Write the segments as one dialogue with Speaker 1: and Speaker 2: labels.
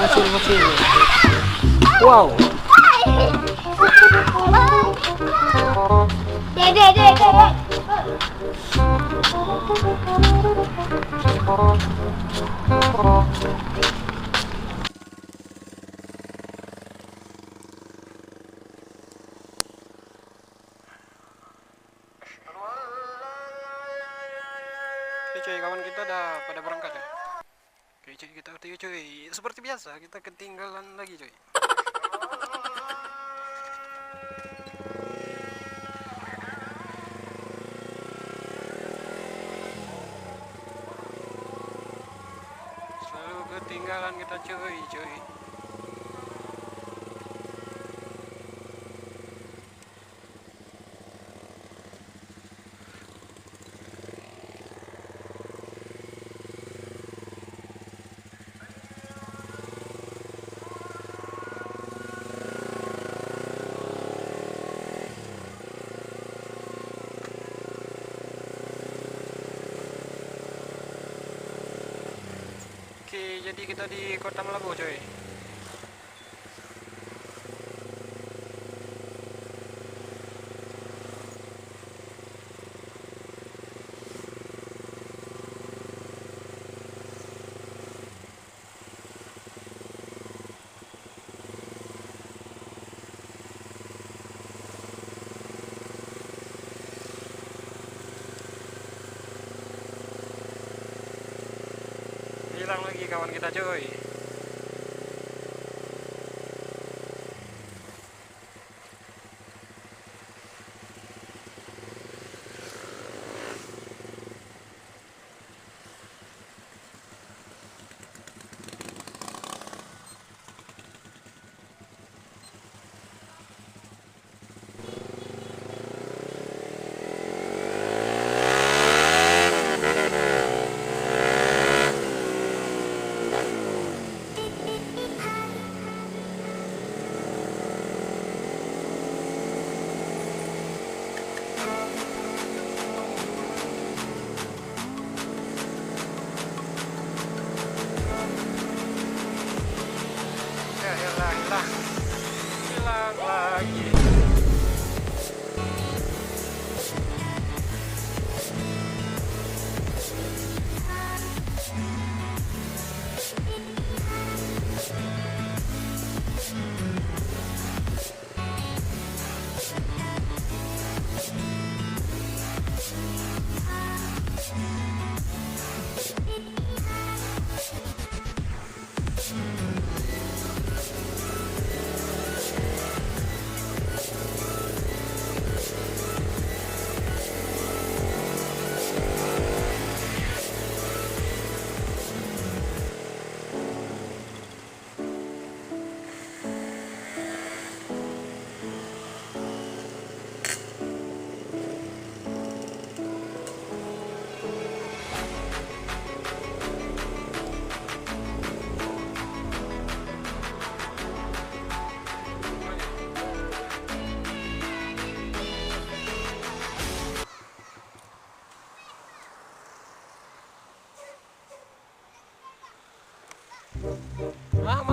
Speaker 1: bocil-bocil. Wow.
Speaker 2: Dek.
Speaker 1: Oke cuy, kawan kita udah pada berangkat ya. Oke cuy, kita cuy. Seperti biasa, kita ketinggalan lagi cuy. Selalu ketinggalan kita cuy. Oke, jadi kita di Kota Melabu coy. Hilang lagi kawan kita coy. Ya hilang lagi.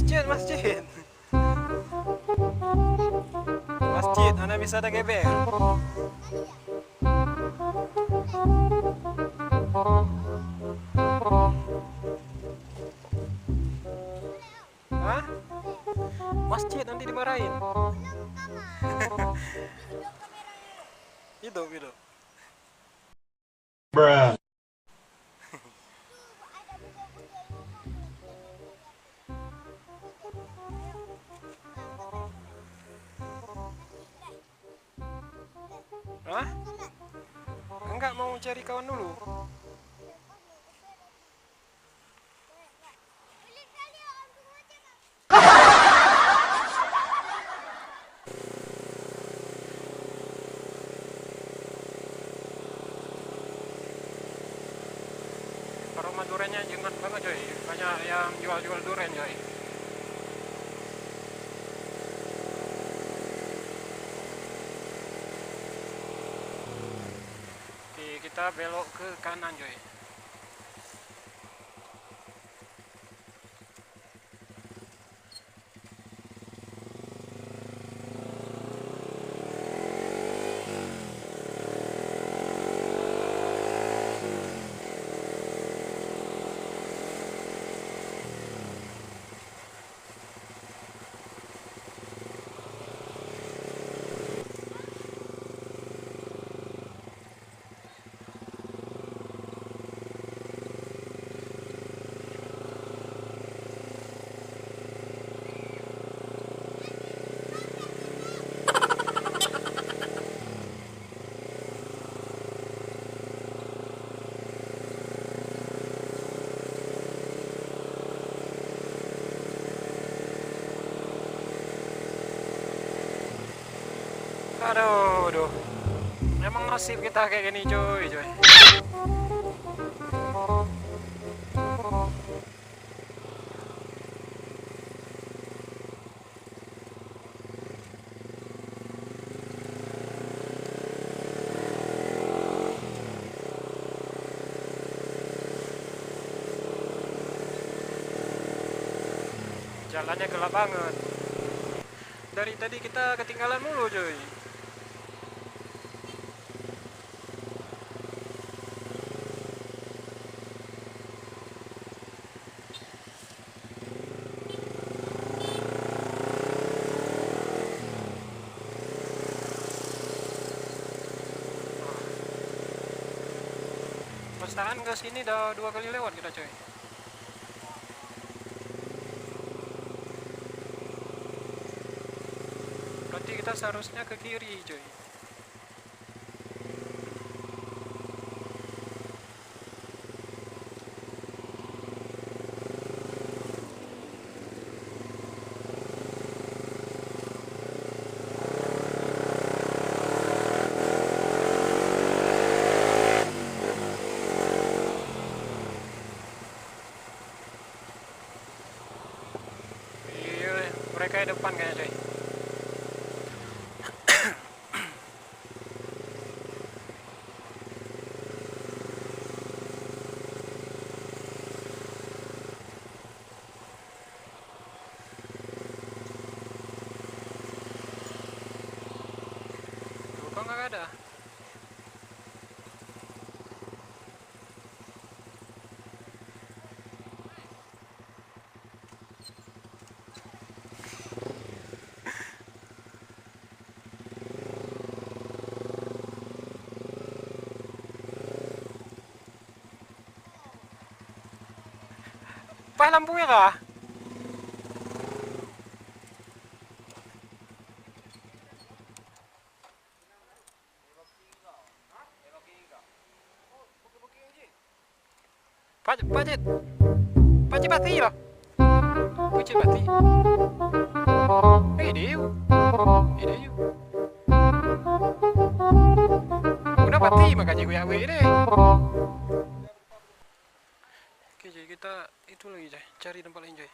Speaker 1: Masjid. Masjid, Anda bisa ada geber. Hah? Masjid nanti dimarahin. Hidup.
Speaker 3: Bruh.
Speaker 1: Hah? Enggak mau cari kawan dulu. Aroma duriannya jengat banget coy. Banyak yang jual durian coy. Oke, kita belok ke kanan coy. Aduh, aduh. Emang nasib kita kayak gini cuy. Jalannya gelap banget. Dari tadi kita ketinggalan mulu cuy. Pastaran ke sini udah 2 kali lewat kita cuy. Berarti kita seharusnya ke kiri cuy. Iya, mereka di depan kayaknya cuy. Tuh, kok nggak ada? Pak, lampu merah. Pajit, pajit mati lah. Pajit mati. Dia. Udah mati makanya gue awe deh. Oke, jadi kita itu lagi coy, cari tempat lain coy.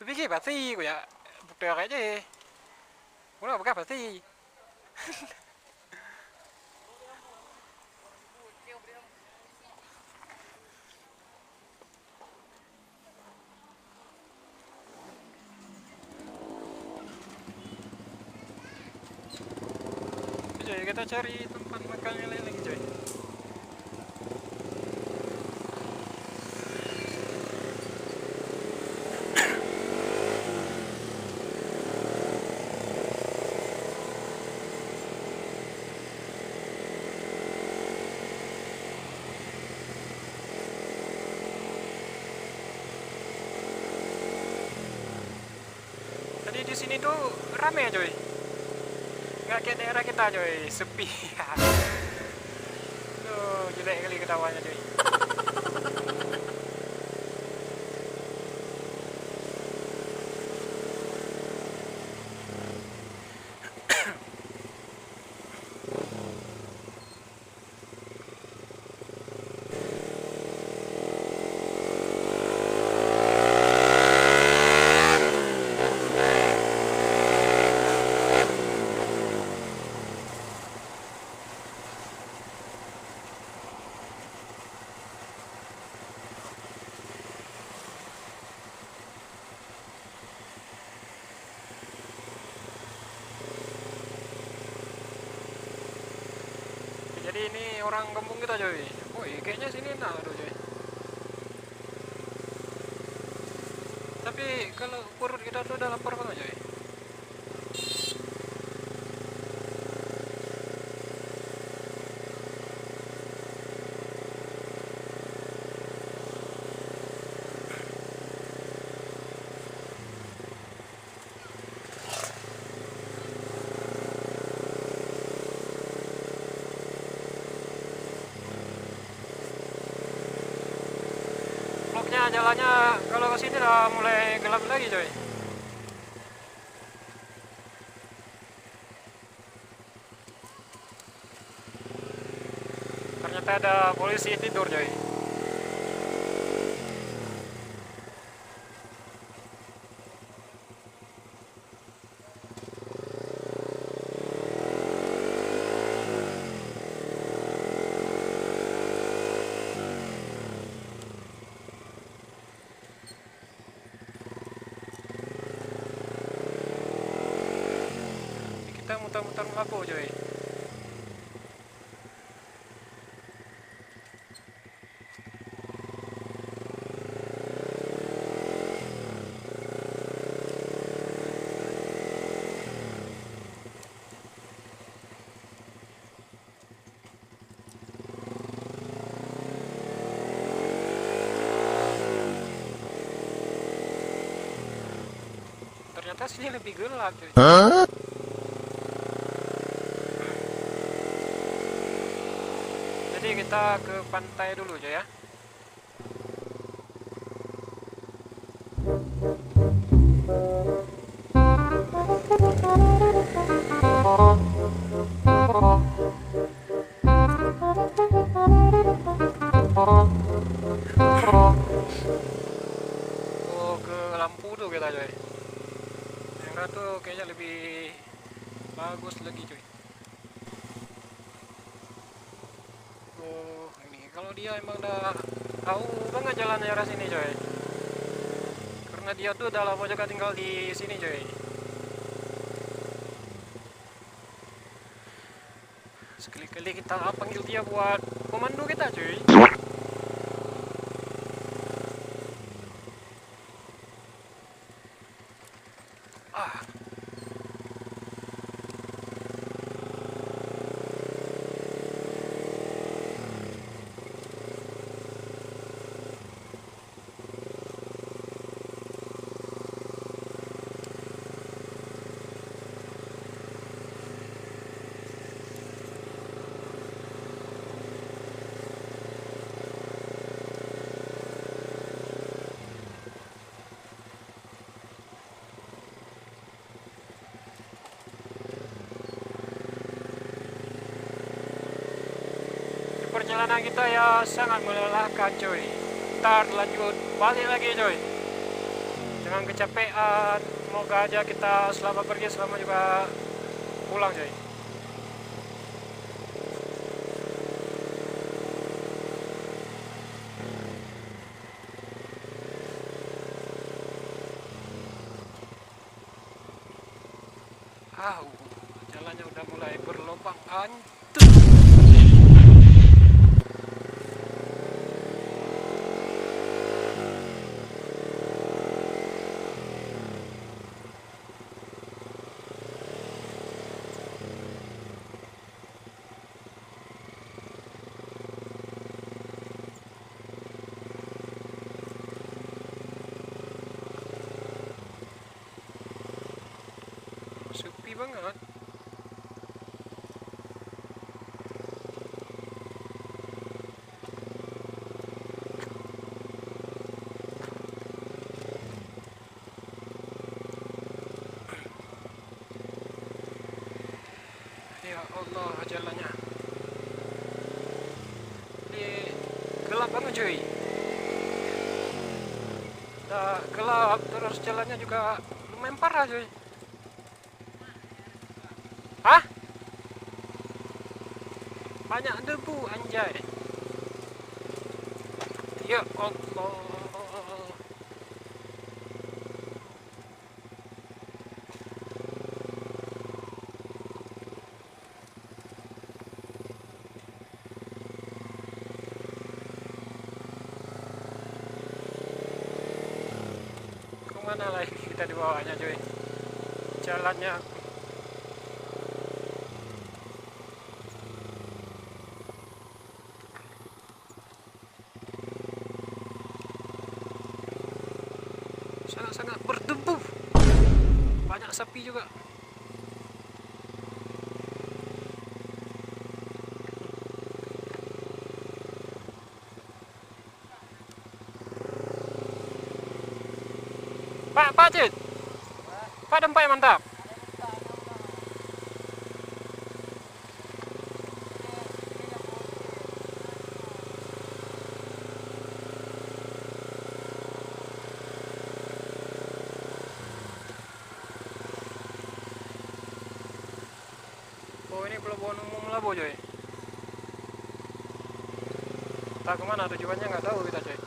Speaker 1: Pikir pasti gue ya, bukti aja. Udah bukan pasti. Coy, kita cari tempat makan yang lain lagi coy. Tadi di sini tuh rame coy. Nggak kayak daerah kita coy, sepi. Tuh, jelek kali ketawanya coy. Jadi ini orang kampung kita coy. Oh iya, kayaknya sini enak tuh coy. Tapi kalau perut kita tuh udah lapar banget coy. Soalnya jalannya kalau ke sini udah mulai gelap lagi, coy. Ternyata ada polisi tidur, coy. Kita muter-muter melaku, coy. Ternyata sini lebih gelap, coy. Jadi kita ke pantai dulu, coy, ya. Oh, ke lampu tuh kita, coy. Yang satu kayaknya lebih bagus lagi, coy. Oh, ini kalau dia emang udah tahu banget jalan daerah sini, coy. Karena dia tuh udah lama juga tinggal di sini, coy. Sekali-kali kita panggil dia buat komando kita, cuy. Ah, perjalanan kita ya sangat melelahkan, coy. Ntar lanjut balik lagi, coy. Dengan kecapean, semoga aja kita selama pergi selama juga pulang, coy. Jalannya udah mulai berlubang, anjir. Sepi banget. Ya Allah, jalannya ini gelap banget, cuy. Udah gelap, terus jalannya juga lumayan parah, cuy. Hah? Banyak debu, anjay. Ya Allah. Kemana lagi kita dibawanya, cuy? Jalannya sangat-sangat berdebu. Banyak sapi juga. Pak Cid. Pak Dempai mantap. Oh, ini pelabuhan umum Labuh coy. Tak kemana tujuannya nggak tahu kita coy.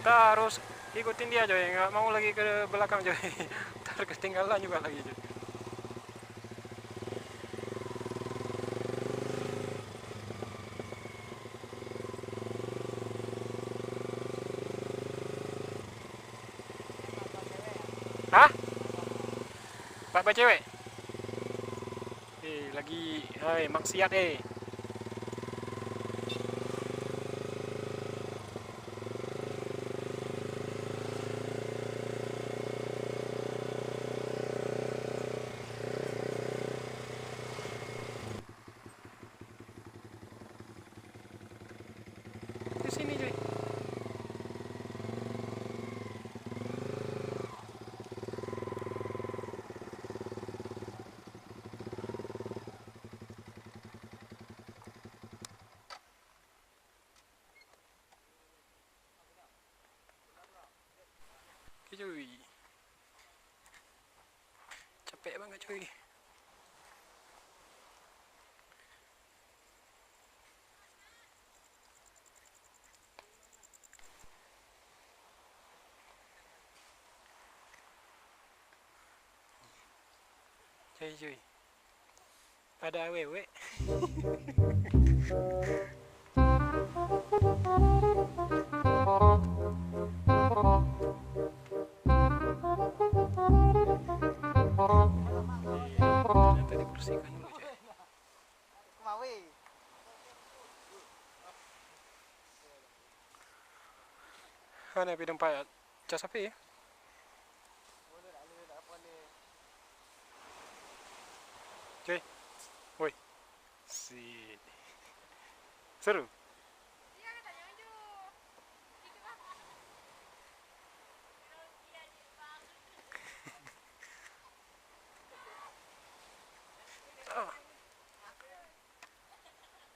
Speaker 1: Kita harus ikutin dia coy, nggak mau lagi ke belakang coy. Ntar ketinggalan juga lagi coy. Hah? Pak cewek? Lagi, maksiat Di sini coy. Oke cuy. Capek banget cuy. Cuy. Ada awewe. Ternyata dibersihkan dulu coy. Mana bidang payat? Cas apa ya? Cuy. Woi. Si. Seru.